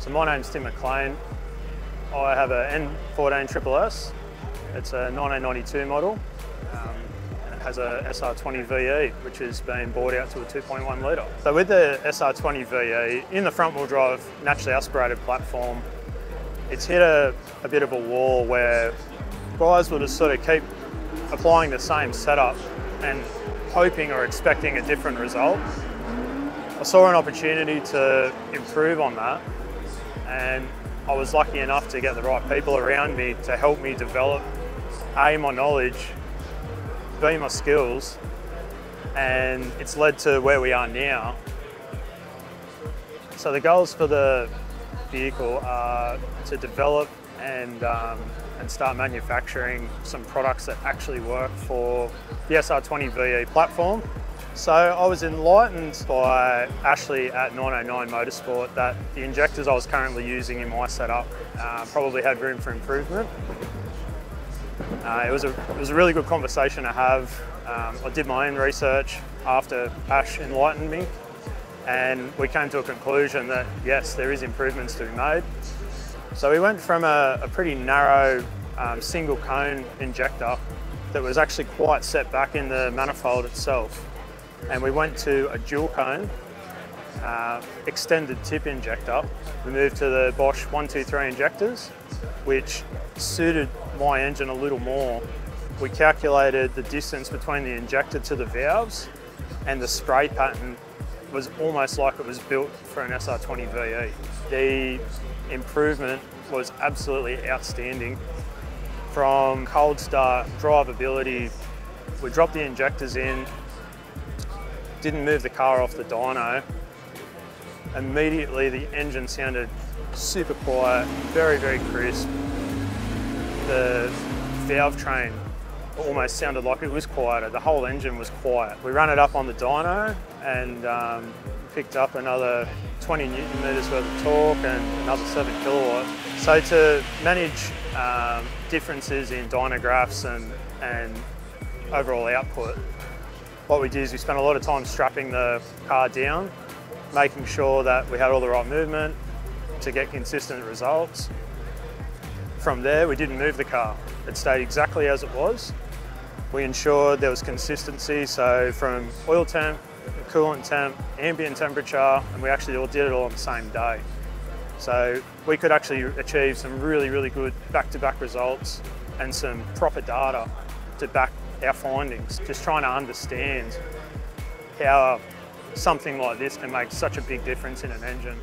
So my name's Tim McLean. I have a N14 SSS. It's a 1992 model. And it has a SR20VE, which has been bought out to a 2.1 litre. So with the SR20VE, in the front wheel drive, naturally aspirated platform, it's hit a bit of a wall where guys will just sort of keep applying the same setup and hoping or expecting a different result. I saw an opportunity to improve on that, and I was lucky enough to get the right people around me to help me develop A, my knowledge, B, my skills, and it's led to where we are now. So the goals for the vehicle are to develop and start manufacturing some products that actually work for the SR20VE platform. So I was enlightened by Ashley at 909 Motorsport that the injectors I was currently using in my setup probably had room for improvement. It was a really good conversation to have. I did my own research after Ash enlightened me, and we came to a conclusion that yes, there is improvements to be made. So we went from a pretty narrow single cone injector that was actually quite set back in the manifold itself, and we went to a dual cone extended tip injector. We moved to the Bosch 123 injectors, which suited my engine a little more. We calculated the distance between the injector to the valves, and the spray pattern was almost like it was built for an SR20VE. The improvement was absolutely outstanding. From cold start, drivability, we dropped the injectors in, didn't move the car off the dyno. Immediately the engine sounded super quiet, very, very crisp. The valve train almost sounded like it was quieter. The whole engine was quiet. We ran it up on the dyno and picked up another 20 Newton meters worth of torque and another 7 kilowatt. So to manage differences in dynographs and overall output, what we did is we spent a lot of time strapping the car down, making sure that we had all the right movement to get consistent results. From there, we didn't move the car. It stayed exactly as it was. We ensured there was consistency, so from oil temp, coolant temp, ambient temperature, and we actually did it all on the same day. So we could actually achieve some really, really good back-to-back results and some proper data to back our findings. Just trying to understand how something like this can make such a big difference in an engine.